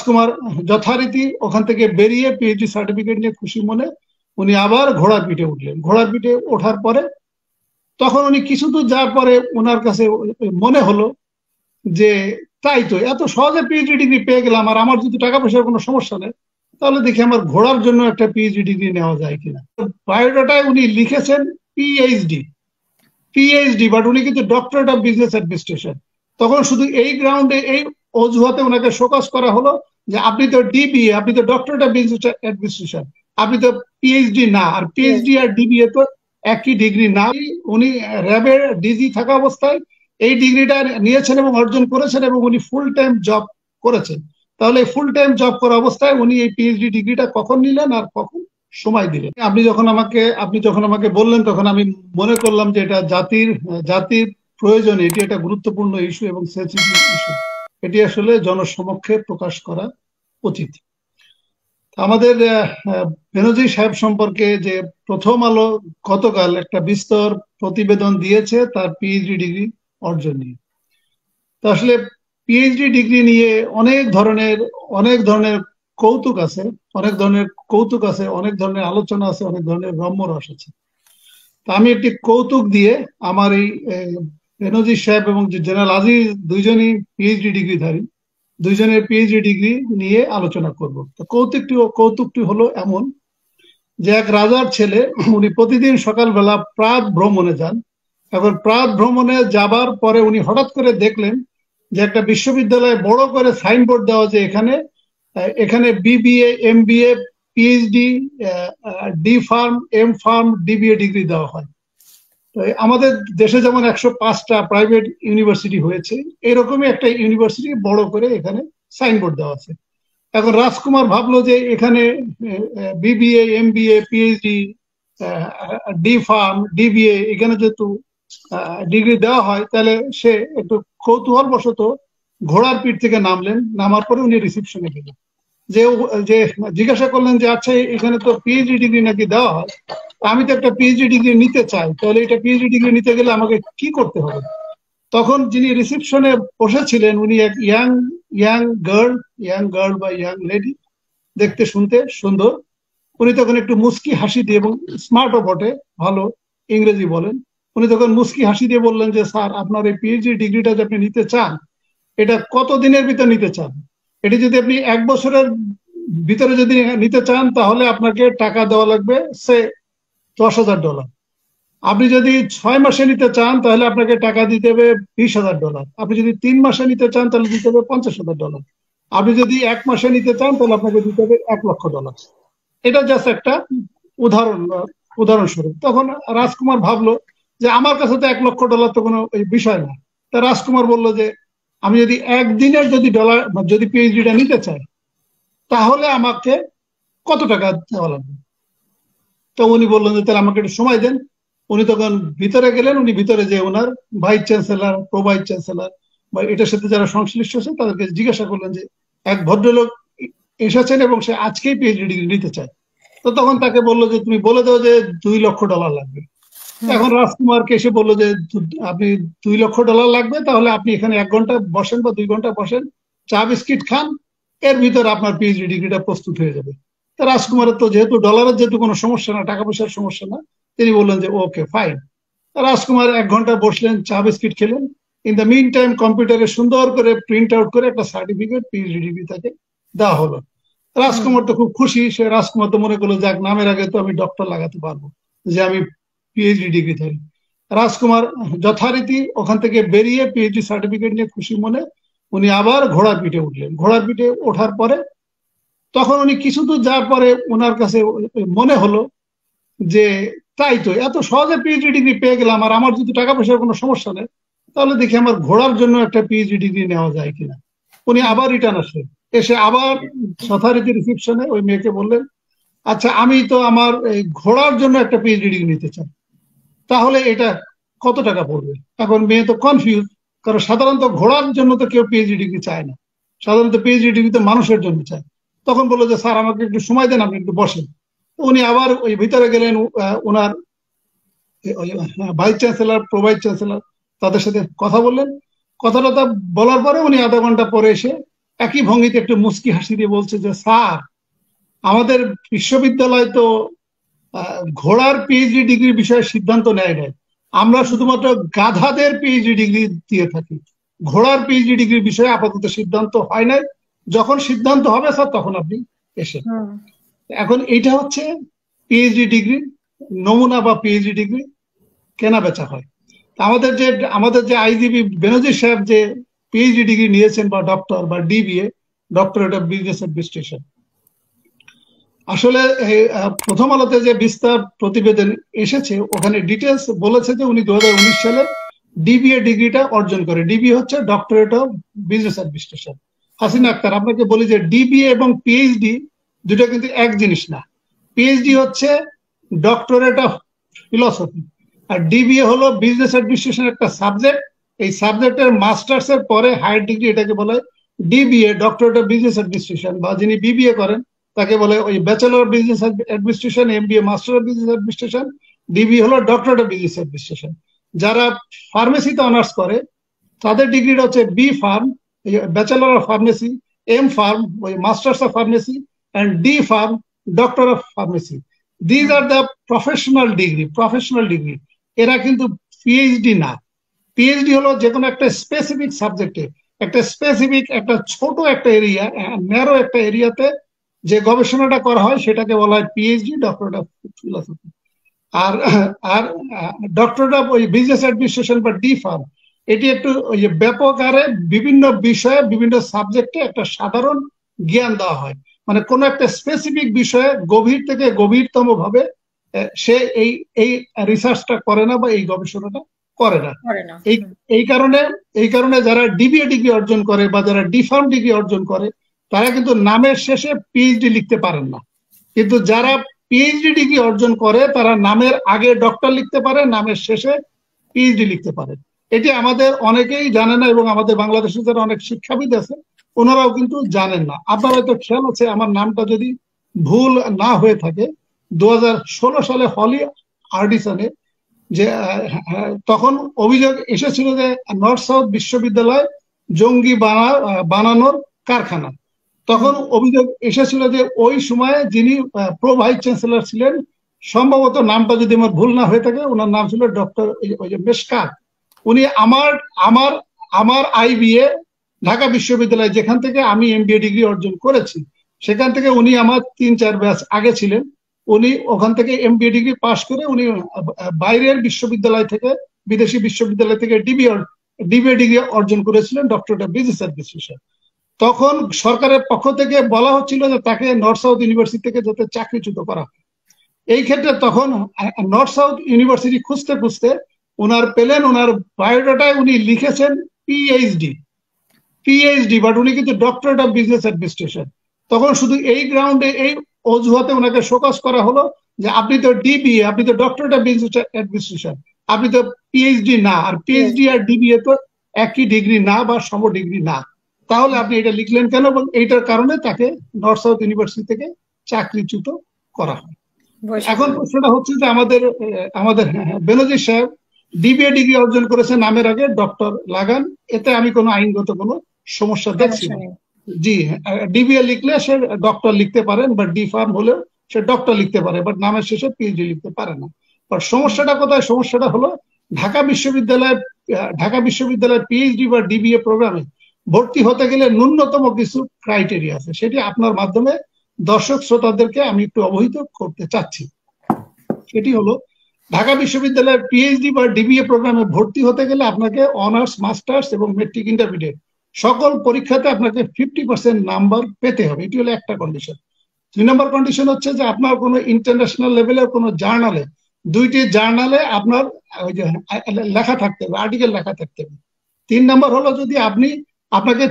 রাজকুমার যথারীতি ওখান থেকে বেরিয়ে পিএইচডি সার্টিফিকেট নিয়ে খুশি মনে উনি আবার ঘোড়ার পিঠে উঠলেন। ঘোড়ার পিঠে ওঠার পরে তখন উনি কিছু দূর যাওয়ার পরে ওনার কাছে মনে হলো যে তাই তো, এত সহজে পিএইচডি ডিগ্রি পেয়ে গেলাম, আর আমার যদি টাকা পয়সার কোনো সমস্যা নেই, তাহলে দেখি আমার ঘোড়ার জন্য একটা পিএইচডি ডিগ্রি নেওয়া যায় কিনা। বায়োডাটায় উনি লিখেছেন পিএইচডি, বাট উনি কিন্তু ডক্টরেট অফ বিজনেস অ্যাডমিনিস্ট্রেশন। তখন শুধু এই গ্রাউন্ডে, এই অজুহাতে ওনাকে শোকজ করা হলো যে আপনি তো ডিবিএ, আপনি তো ডক্টরেট অফ বিজনেস অ্যাডমিনিস্ট্রেশন, আপনি তো পিএইচডি না। আর পিএইচডি আর ডিবিএ তো একই ডিগ্রি না। উনি র্যাবের ডিজি থাকা অবস্থায় এই ডিগ্রিটা নিয়েছেন এবং অর্জন করেছেন, এবং উনি ফুল টাইম জব করেছেন। তাহলে ফুল টাইম জব করা অবস্থায় উনি এই পিএইচডি ডিগ্রিটা কখন নিলেন আর কখন সময় দিলেন? আপনি যখন আমাকে বললেন, তখন আমি মনে করলাম যে এটা জাতির প্রয়োজনে এটি একটা গুরুত্বপূর্ণ ইস্যু এবং সেনসিটিভ ইস্যু। এটি আসলে জনসমক্ষে প্রকাশ করা উচিত। আমাদের বেনজির সাহেব সম্পর্কে যে প্রথম আলো গতকাল একটা বিস্তর প্রতিবেদন দিয়েছে তার পিএইচডি ডিগ্রি অর্জন নিয়ে। তো আসলে পিএইচডি ডিগ্রি নিয়ে অনেক ধরনের কৌতুক আছে, অনেক ধরনের আলোচনা আছে, অনেক ধরনের রম্যরস আছে। তা আমি একটি কৌতুক দিয়ে আমার এই বেনজির সাহেব এবং জেনারেল আজিজ দুইজনই পিএইচডি ডিগ্রিধারী, দুইজনের পিএইচডি ডিগ্রি নিয়ে আলোচনা করব। তো কৌতুকটি হলো এমন যে এক রাজার ছেলে, উনি প্রতিদিন সকালবেলা প্রাত ভ্রমণে যান। এখন প্রাত ভ্রমণে যাবার পরে উনি হঠাৎ করে দেখলেন যে একটা বিশ্ববিদ্যালয়ে বড় করে সাইনবোর্ড দেওয়া যে এখানে BBA, MBA, PhD, D pharm, M pharm, DBA degree দেওয়া হয়। তো আমাদের দেশে যেমন 105টা প্রাইভেট ইউনিভার্সিটি হয়েছে, এরকমই একটা ইউনিভার্সিটি বড় করে এখানে সাইনবোর্ড দেওয়া আছে। এখন রাজকুমার ভাবলো যে এখানে BBA, MBA, PhD, D farm, DBA, এখানে যেহেতু ডিগ্রি দেওয়া হয়, তাহলে সে একটু কৌতূহল বশত ঘোড়ার পিঠ থেকে নামলেন। নামার পরে উনি রিসিপশনে গেলেন, যে জিজ্ঞাসা করলেন যে আচ্ছা, এখানে তো পিএইচডি ডিগ্রি নাকি দেওয়া হয়, আমি তো একটা পিএইচডি ডিগ্রি নিতে চাই, তাহলে এটা পিএইচডি ডিগ্রি নিতে গেলে আমাকে কি করতে হবে? তখন যিনি রিসিপশনে বসেছিলেন উনি এক ইয়াং গার্ল বা ইয়াং লেডি, দেখতে শুনতে সুন্দর। উনি তখন একটু মুস্কি হাসি দিয়ে, এবং স্মার্টও বটে, ভালো ইংরেজি বলেন, উনি তখন মুস্কি হাসি দিয়ে বললেন যে স্যার, আপনার এই পিএইচডি ডিগ্রিটা যে আপনি নিতে চান, এটা কত দিনের ভিতর নিতে চান? এটি যদি আপনি 1 বছরের ভিতরে যদি নিতে চান, তাহলে আপনাকে টাকা দেওয়া লাগবে সে $10,000। আপনি যদি 6 মাসে নিতে চান, তাহলে আপনাকে টাকা দিতে হবে $20,000। আপনি যদি 3 মাসে নিতে চান, তাহলে দিতে হবে $50,000। আপনি যদি 1 মাসে নিতে চান, তাহলে আপনাকে দিতে হবে $1,00,000। এটা জাস্ট একটা উদাহরণস্বরূপ। তখন রাজকুমার ভাবলো যে আমার কাছে তো $1,00,000 তো কোনো বিষয় না। তা রাজকুমার বললো যে আমি যদি একদিনের যদি পিএইচডিটা নিতে চাই, তাহলে আমাকে কত টাকা দেওয়া লাগবে? তো উনি বললেন যে তাহলে আমাকে একটু সময় দেন। উনি তখন ভিতরে গেলেন। উনি ভিতরে যে ওনার vice chancellor, pro vice chancellor বা এটার সাথে যারা সংশ্লিষ্ট আছে তাদেরকে জিজ্ঞাসা করলেন যে এক ভদ্রলোক এসেছেন এবং সে আজকেই পিএইচডি ডিগ্রি নিতে চায়। তো তখন তাকে বললো যে তুমি বলে দাও যে $2,00,000 লাগবে। এখন রাজকুমারকে এসে বললো যে আপনি $2,00,000 লাগবে, তাহলে আপনি এখানে 1 ঘন্টা বসেন বা 2 ঘন্টা বসেন, চা বিস্কিট খান, এর ভিতরে আপনার পিএইচডি ডিগ্রিটা প্রস্তুত হয়ে যাবে। তা রাজকুমারের তো যেহেতু ডলারের যেহেতু কোনো সমস্যা না, টাকা পয়সার সমস্যা না, তিনি বললেন যে ওকে ফাইন। রাজকুমার 1 ঘন্টা বসলেন, চা বিস্কিট খেলেন। ইন দ্য মিন টাইম কম্পিউটারে সুন্দর করে প্রিন্ট আউট করে একটা সার্টিফিকেট পিএইচডি ডিগ্রি তাকে দেওয়া হলো। রাজকুমার তো খুব খুশি। রাজকুমার তো মনে করলো যাক, নামের আগে তো আমি ডক্টর লাগাতে পারবো, যে আমি পিএইচডি ডিগ্রিধারী। রাজকুমার যথারীতি ওখান থেকে বেরিয়ে পিএইচডি সার্টিফিকেট নিয়ে খুশি মনে উনি আবার ঘোড়ার পিঠে উঠলেন। ঘোড়ার পিঠে ওঠার পরে তখন উনি কিছু দূর যাওয়ার পরে ওনার কাছে মনে হলো যে তাই তো, এত সহজে পিএইচডি ডিগ্রি পেয়ে গেলাম, আর আমার যদি টাকা পয়সার কোনো সমস্যা নেই, তাহলে দেখি আমার ঘোড়ার জন্য একটা পিএইচডি ডিগ্রি নেওয়া যায় কিনা। উনি আবার রিটার্ন আসলেন, এসে আবার যথারীতি রিসিপশনে ওই মেয়েকে বললেন আচ্ছা, আমি তো আমার এই ঘোড়ার জন্য একটা পিএইচডি ডিগ্রি নিতে চাই, তাহলে এটা কত টাকা পড়বে? এখন মেয়ে তো কনফিউজ, কারণ সাধারণত ঘোড়ার জন্য তো কেউ পিএইচডি ডিগ্রি চায় না, সাধারণত পিএইচডি ডিগ্রি তো মানুষের জন্য চায়। তখন বললো যে স্যার, আমাকে একটু সময় দেন, আপনি একটু বসেন। উনি আবার ওই ভিতরে গেলেন, ওনার vice chancellor, pro vice chancellor, তাদের সাথে কথা বললেন। কথাটা বলার পরে উনি আধা ঘন্টা পরে এসে একই ভঙ্গিতে একটু মুচকি হাসি দিয়ে বলছে যে স্যার, আমাদের বিশ্ববিদ্যালয় তো ঘোড়ার পিএইচডি ডিগ্রি বিষয়ে সিদ্ধান্ত নেয় নাই, আমরা শুধুমাত্র গাধাদের পিএইচডি ডিগ্রি দিয়ে থাকি, ঘোড়ার পিএইচডি ডিগ্রির বিষয়ে আপাতত সিদ্ধান্ত হয় নাই, যখন সিদ্ধান্ত হবে স্যার তখন আপনি এসে। এখন এইটা হচ্ছে পিএইচডি ডিগ্রি নমুনা বা পিএইচডি ডিগ্রি কেনা বেচা হয়। আমাদের যে আইজিবি বেনজির সাহেব যে পিএইচডি ডিগ্রি নিয়েছেন বা ডক্টর বা DBA, doctorate of business administration, আসলে প্রথম আলোতে যে বিস্তার প্রতিবেদন এসেছে ওখানে ডিটেলস বলেছে যে উনি 2019 সালে ডিবিএ ডিগ্রিটা অর্জন করে। ডিবিএ হচ্ছে doctorate of business administration. Hasina Akhtar, আপনাকে বলি যে ডিবিএ এবং পিএইচডি দুটো কিন্তু এক জিনিস না। পিএইচডি হচ্ছে ডক্টরেট অফ ফিলসফি, আর ডিবিএ হলো বিজনেস অ্যাডমিনিস্ট্রেশন একটা সাবজেক্ট। এই সাবজেক্টের মাস্টার্স এর পরে হায়ার ডিগ্রি, এটাকে বলে DBA, doctorate of business administration, বা যিনি বিবিএ করেন তাকে বলে ওই bachelor of business administration, MBA master of business administration, DB হলো ডক্টরেট অফ বিজনেস অ্যাডমিনিস্ট্রেশন। যারা ফার্মেসিতে অনার্স করে তাদের ডিগ্রিটা হচ্ছে B pharm, bachelor of pharmacy, M pharm ওই masters of pharmacy, and D farm doctor of pharmacy. These are the professional degree. এরা কিন্তু পিএইচডি না। পিএইচডি হলো যে কোনো একটা স্পেসিফিক সাবজেক্টে, একটা স্পেসিফিক একটা ছোট একটা এরিয়া, ন্যারো একটা এরিয়াতে যে গবেষণাটা করা হয় সেটাকে বলা হয় পিএইচডি, ডক্টরেট অফ ফিলসফি। আর আর ডক্টরেট অফ ওই বিজনেস অ্যাডমিনিস্ট্রেশন বা ডি ফার্ম, এটি একটু ওই ব্যাপক আরে বিভিন্ন বিষয়ে বিভিন্ন সাবজেক্টে একটা সাধারণ জ্ঞান দেওয়া হয়। মানে কোনো একটা স্পেসিফিক বিষয়ে গভীর থেকে গভীরতম ভাবে সে এই রিসার্চটা করে না বা এই গবেষণাটা করে না। এই কারণে যারা ডিবিএ ডিগ্রি অর্জন করে বা যারা ডি ফার্ম ডিগ্রি অর্জন করে তারা কিন্তু নামের শেষে পিএইচডি লিখতে পারেন না। কিন্তু যারা পিএইচডি ডিগ্রি অর্জন করে তারা নামের আগে ডক্টর লিখতে পারে, নামের শেষে পিএইচডি লিখতে পারে। এটি আমাদের অনেকেই জানে না, এবং আমাদের বাংলাদেশে যারা অনেক শিক্ষাবিদ আছে ওনারাও কিন্তু জানেন না। আপনার হয়তো খেয়াল আছে, আমার নামটা যদি ভুল না হয়ে থাকে, 2016 সালে হলি আর্ডিসনে যে তখন অভিযোগ এসেছিল যে নর্থ সাউথ বিশ্ববিদ্যালয় জঙ্গি বানানোর কারখানা। তখন অভিযোগ এসেছিল যে ওই সময়ে যিনি প্রো ভাইস চ্যান্সেলর ছিলেন, সম্ভবত নামটা যদি আমার ভুল না হয়ে থাকে, ওনার নাম ছিল ডক্টর মেশকাত। উনি আমার আইবিএ ঢাকা বিশ্ববিদ্যালয়, যেখান থেকে আমি এমবিএ ডিগ্রি অর্জন করেছি, সেখান থেকে উনি আমার 3-4 ব্যাচ আগে ছিলেন। উনি ওখান থেকে এমবিএ ডিগ্রি পাশ করে উনি বাইরের বিশ্ববিদ্যালয় থেকে, বিদেশি বিশ্ববিদ্যালয় থেকে ডিবিএ ডিগ্রি অর্জন করেছিলেন, ডক্টরেট অফ বিজনেস অ্যাডমিনিস্ট্রেশন। তখন সরকারের পক্ষ থেকে বলা হচ্ছিল যে তাকে নর্থ সাউথ ইউনিভার্সিটি থেকে যাতে চাকরিচ্যুত করা হয়। এই ক্ষেত্রে তখন নর্থ সাউথ ইউনিভার্সিটি খুঁজতে খুঁজতে ওনার পেলেন, ওনার বায়োডাটায় উনি লিখেছেন পিএইচডি, বাট উনি কিন্তু ডক্টরেট অফ বিজনেস অ্যাডমিনিস্ট্রেশন। তখন শুধু এই গ্রাউন্ডে, এই অজুহাতে ওনাকে শোকজ করা হলো যে আপনি তো ডিবিএ, আপনি তো ডক্টরেট অফ বিজনেস অ্যাডমিনিস্ট্রেশন, আপনি তো পিএইচডি না। আর পিএইচডি আর ডিবিএ তো একই ডিগ্রি না বা সম ডিগ্রি না, তাহলে আপনি এটা লিখলেন কেন? এবং এইটার কারণে তাকে নর্থ সাউথ ইউনিভার্সিটি থেকে চাকরিচ্যুত করা হয়। এখন প্রশ্নটা হচ্ছে যে আমাদের বেনজির সাহেব ডিবিএ ডিগ্রি অর্জন করেছে, নামের আগে ডক্টর লাগান, এতে আমি কোনো আইনগত কোনো সমস্যা দেখছি না। জি, ডিবিএ লিখলে সে ডক্টর লিখতে পারেন, বা ডি ফার্ম হলেও সে ডক্টর লিখতে পারে, বাট নামের শেষে পিএইচডি লিখতে পারে না। বাট সমস্যাটা কোথায়? সমস্যাটা হলো ঢাকা বিশ্ববিদ্যালয়ের পিএইচডি বা ডিবিএ প্রোগ্রামে ভর্তি হতে গেলে ন্যূনতম কিছু ক্রাইটেরিয়া আছে, সেটি আপনার মাধ্যমে দর্শক শ্রোতাদেরকে আমি একটু অবহিত করতে চাচ্ছি। সেটি হলো, ঢাকা বিশ্ববিদ্যালয়ের পিএইচডি বা ডিবিএ প্রোগ্রামে ভর্তি হতে গেলে আপনাকে অনার্স, মাস্টার্স এবং মেট্রিক, ইন্টারমিডিয়েট সকল পরীক্ষাতে আপনাকে 50% নাম্বার পেতে হবে। এটি হলো একটা কন্ডিশন। 2 নম্বর কন্ডিশন হচ্ছে যে আপনার কোনো ইন্টারন্যাশনাল লেভেলের কোনো জার্নালে, 2টি জার্নালে আপনার লেখা থাকতে হবে, আর্টিকেল লেখা থাকতে হবে। 3 নম্বর হলো, যদি আপনাকে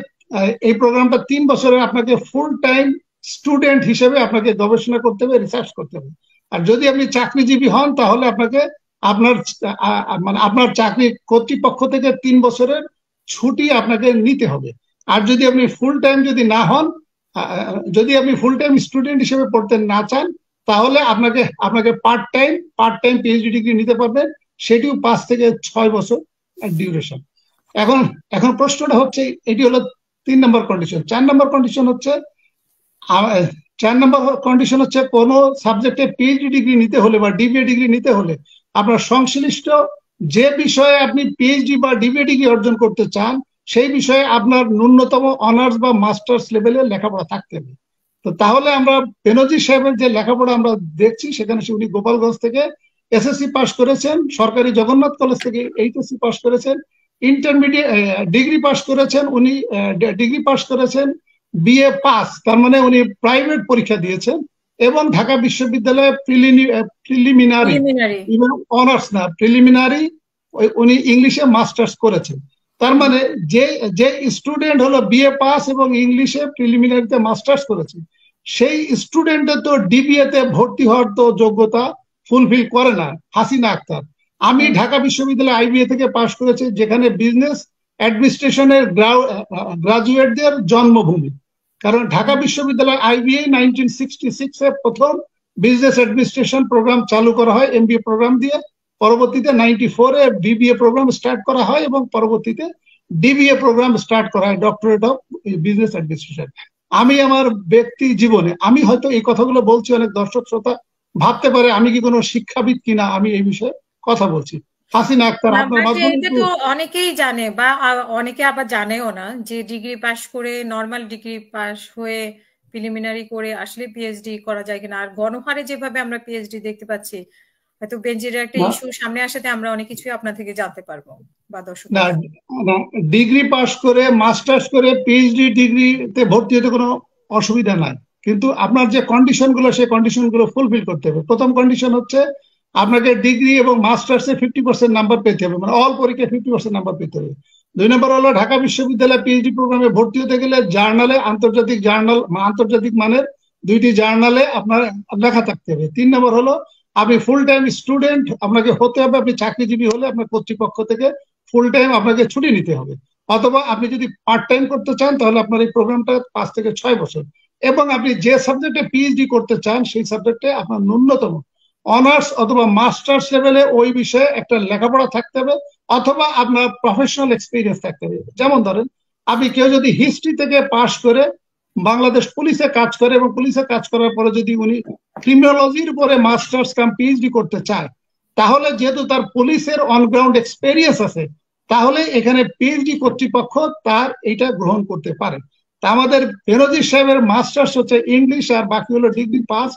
এই প্রোগ্রামটা 3 বছরে আপনাকে ফুল টাইম স্টুডেন্ট হিসেবে আপনাকে গবেষণা করতে হবে, রিসার্চ করতে হবে। আর যদি আপনি চাকরিজীবী হন তাহলে আপনাকে আপনার চাকরি কর্তৃপক্ষ থেকে 3 বছরের ছুটি আপনাকে নিতে হবে। আর যদি আপনি ফুল টাইম যদি না হন, যদি আপনি ফুল টাইম স্টুডেন্ট হিসেবে পড়তে না চান, তাহলে আপনাকে পার্ট টাইম পিএইচডি ডিগ্রি নিতে পারবেন, সেটিও 5 থেকে 6 বছর ডিউরেশন। এখন প্রশ্নটা হচ্ছে, এটি হলো 3 নম্বর কন্ডিশন। 4 নম্বর কন্ডিশন হচ্ছে 4 নম্বর কন্ডিশন হচ্ছে কোন সাবজেক্টে পিএইচডি ডিগ্রি নিতে হলে বা ডিবিএ ডিগ্রি নিতে হলে আপনার সংশ্লিষ্ট যে বিষয়ে আপনি পিএইচডি বা ডিবিএ ডিগ্রি অর্জন করতে চান সেই বিষয়ে আপনার ন্যূনতম অনার্স বা মাস্টার্স লেভেলের লেখাপড়া থাকতে হবে। তো তাহলে আমরা বেনজির সাহেবের যে লেখাপড়া আমরা দেখছি সেখানে উনি গোপালগঞ্জ থেকে এসএসসি পাস করেছেন, সরকারি জগন্নাথ কলেজ থেকে এইচএসসি পাস করেছেন, ইন্টারমিডিয়েট ডিগ্রি পাস করেছেন, উনি ডিগ্রি পাস করেছেন বিএ পাস, তার মানে উনি প্রাইভেট পরীক্ষা দিয়েছেন, এবং ঢাকা বিশ্ববিদ্যালয়ে প্রিলিমিনারি এবং অনার্স না প্রিলিমিনারি উনি ইংলিশে মাস্টার্স করেছেন। তার মানে যে যে স্টুডেন্ট হলো বিএ পাস এবং ইংলিশে প্রিলিমিনারিতে মাস্টার্স করেছে সেই স্টুডেন্টের তো ডিবিএ তে ভর্তি হওয়ার তো যোগ্যতা ফুলফিল করে না হাসিনা আক্তার। আমি ঢাকা বিশ্ববিদ্যালয় আইবিএ থেকে পাশ করেছি, যেখানে বিজনেস অ্যাডমিনিস্ট্রেশনের গ্রাজুয়েটদের জন্মভূমি। কারণ ঢাকা বিশ্ববিদ্যালয় আইবিএ 1966 প্রথম বিজনেস অ্যাডমিনিস্ট্রেশন প্রোগ্রাম চালু করা হয় এমবিএ প্রোগ্রাম দিয়ে, পরবর্তীতে 94-এ বিবিএ প্রোগ্রাম স্টার্ট করা হয় এবং পরবর্তীতে ডিবিএ প্রোগ্রাম স্টার্ট করা হয়, ডক্টরেট অফ বিজনেস অ্যাডমিনিস্ট্রেশন। আমি আমার ব্যক্তি জীবনে আমি হয়তো এই কথাগুলো বলছি, অনেক দর্শক শ্রোতা ভাবতে পারে আমি কি কোনো শিক্ষাবিদ কিনা আমি এই বিষয়ে কথা বলছি। হাসিনা আক্তার আপনার মাধ্যমে এটা তো অনেকেই জানে বা অনেকে আবার জানেও না যে ডিগ্রি পাস করে নর্মাল ডিগ্রি পাস হয়ে প্রিলিমিনারি করে আসলে পিএইচডি করা যায় কিনা। আর গণহারে যেভাবে আমরা পিএইচডি দেখতে পাচ্ছি, হয়তো বেনজিরের একটা ইস্যু সামনে আসাতে আমরা অনেক কিছুই আপনার থেকে জানতে পারবো বা দর্শক। না, ডিগ্রি পাস করে মাস্টার্স করে পিএইচডি ডিগ্রিতে ভর্তি হতে কোনো অসুবিধা নাই, কিন্তু আপনার যে কন্ডিশন গুলো সেই কন্ডিশন গুলো ফুলফিল করতে হবে। প্রথম কন্ডিশন হচ্ছে আপনাকে ডিগ্রি এবং মাস্টার্সে 50% নাম্বার পেতে হবে, মানে অল পরীক্ষায় 50% নাম্বার পেতে হবে। 2 নম্বর হলো ঢাকা বিশ্ববিদ্যালয় পিএইচডি প্রোগ্রামে ভর্তি হতে গেলে জার্নালে আন্তর্জাতিক মানের 2টি জার্নালে আপনার লেখা থাকতে হবে। 3 নম্বর হলো আপনি ফুল টাইম স্টুডেন্ট আপনাকে হতে হবে, আপনি চাকরিজীবী হলে আপনার কর্তৃপক্ষ থেকে ফুল টাইম আপনাকে ছুটি নিতে হবে, অথবা আপনি যদি পার্ট টাইম করতে চান তাহলে আপনার এই প্রোগ্রামটা 5 থেকে 6 বছর, এবং আপনি যে সাবজেক্টে পিএইচডি করতে চান সেই সাবজেক্টে আপনার ন্যূনতম অনার্স অথবা মাস্টার্স লেভেলে ওই বিষয়ে একটা লেখাপড়া থাকতে হবে, অথবা আপনার প্রফেশনাল এক্সপিরিয়েন্স থাকতে হবে। যেমন ধরেন আপনি কেউ যদি হিস্ট্রি থেকে পাশ করে বাংলাদেশ পুলিশে কাজ করে এবং পুলিশে কাজ করার পরে যদি উনি ক্রিমিনোলজির উপরে মাস্টার্স কাম পিএইচডি করতে চায়, তাহলে যেহেতু তার পুলিশের অনগ্রাউন্ড এক্সপেরিয়েন্স আছে তাহলে এখানে পিএইচডি কর্তৃপক্ষ তার এটা গ্রহণ করতে পারে। তা আমাদের বেনজির সাহেবের মাস্টার্স হচ্ছে ইংলিশ আর বাকি হলো ডিগ্রি পাস,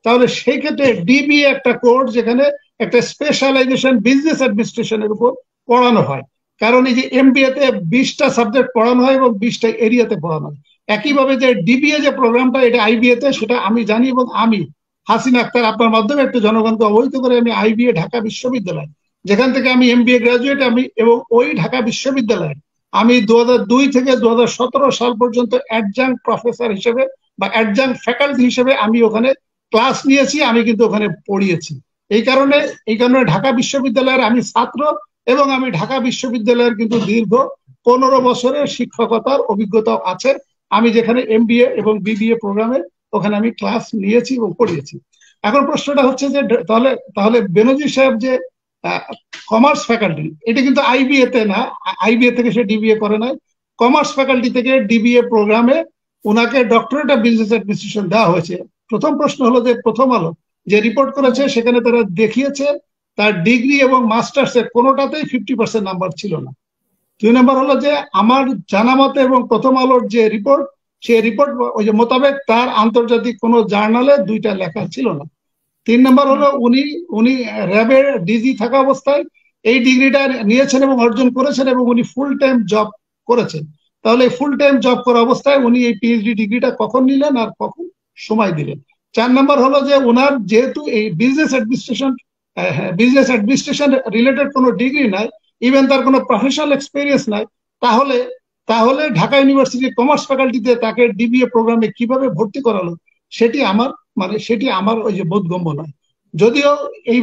তাহলে সেই ক্ষেত্রে ডিবিএ একটা কোর্স যেখানে একটা স্পেশালাইজেশন বিজনেস অ্যাডমিনিস্ট্রেশনের উপর পড়ানো হয়। কারণ এই যে এমবিএ তে 20টা সাবজেক্ট পড়ানো হয় এবং 20টা এরিয়াতে পড়ানো হয়। একইভাবে যে ডিবিএ যে প্রোগ্রামটা এটা আইবিএ তে, সেটা আমি জানি এবং আমি হাসিনা আক্তার আপনার মাধ্যমে একটু জনগণকে অবহিত করে আমি আইবিএ ঢাকা বিশ্ববিদ্যালয়, যেখান থেকে আমি এমবিএ গ্রাজুয়েট, আমি এবং ওই ঢাকা বিশ্ববিদ্যালয়ে আমি 2002 থেকে 2017 সাল পর্যন্ত অ্যাডজাঙ্ক প্রফেসর হিসেবে বা অ্যাডজাঙ্ক ফ্যাকাল্টি হিসেবে আমি ওখানে ক্লাস নিয়েছি, আমি কিন্তু ওখানে পড়িয়েছি। এই কারণে ঢাকা বিশ্ববিদ্যালয়ের আমি ছাত্র এবং আমি ঢাকা বিশ্ববিদ্যালয়ের কিন্তু দীর্ঘ 15 বছরের শিক্ষকতার অভিজ্ঞতা আছে। আমি যেখানে এমবিএ এবং বিবিএ প্রোগ্রামে ওখানে আমি ক্লাস নিয়েছি এবং পড়িয়েছি। এখন প্রশ্নটা হচ্ছে যে তাহলে বেনজির সাহেব যে কমার্স ফ্যাকাল্টি, এটা কিন্তু আইবিএ তে না, আইবিএ থেকে সে ডিবিএ করে নাই, কমার্স ফ্যাকাল্টি থেকে ডিবিএ প্রোগ্রামে ওনাকে ডক্টরেট অফ বিজনেস অ্যাডমিনিস্ট্রেশন দেওয়া হয়েছে। প্রথম প্রশ্ন হলো যে প্রথম আলো যে রিপোর্ট করেছে সেখানে তারা দেখিয়েছে তার ডিগ্রি এবং মাস্টার্স এর কোনোটাতেই 50% নাম্বার ছিল না। 2 নম্বর হলো যে আমার জানা মতে এবং প্রথম আলোর যে রিপোর্ট, সেই রিপোর্ট ওই যে মোতাবেক তার আন্তর্জাতিক কোনো জার্নালে 2টা লেখা ছিল না। 3 নম্বর হলো উনি র্যাবের ডিজি থাকা অবস্থায় এই ডিগ্রিটা নিয়েছেন এবং অর্জন করেছেন এবং উনি ফুল টাইম জব করেছেন। তাহলে ফুল টাইম জব করা অবস্থায় উনি এই পিএইচডি ডিগ্রিটা কখন নিলেন আর কখন সময় দিলেন? 4 নম্বর হলো যে ওনার যেহেতু এই বিজনেস অ্যাডমিনিস্ট্রেশন রিলেটেড কোনো ডিগ্রি নাই, ইভেন তার কোনো প্রফেশনাল এক্সপিরিয়েন্স নাই, তাহলে ঢাকা ইউনিভার্সিটির কমার্স ফ্যাকাল্টিতে তাকে ডিবিএ প্রোগ্রামে কিভাবে ভর্তি করালো সেটি আমার ওই যে বোধগম্য নয়। যদিও এই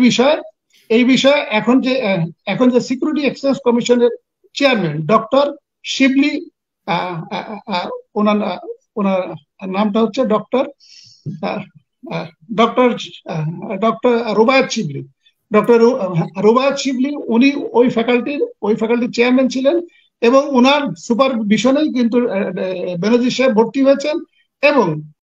বিষয়ে এখন যে সিকিউরিটি এক্সচেঞ্জ কমিশনের চেয়ারম্যান ডক্টর শিবলি, ওনার নামটা হচ্ছে ডক্টর রুবায়েত শিবলি, উনি ওই ফ্যাকাল্টির চেয়ারম্যান ছিলেন এবং ওনার সুপারভিশনেই কিন্তু বেনজির সাহেব ভর্তি হয়েছেন এবং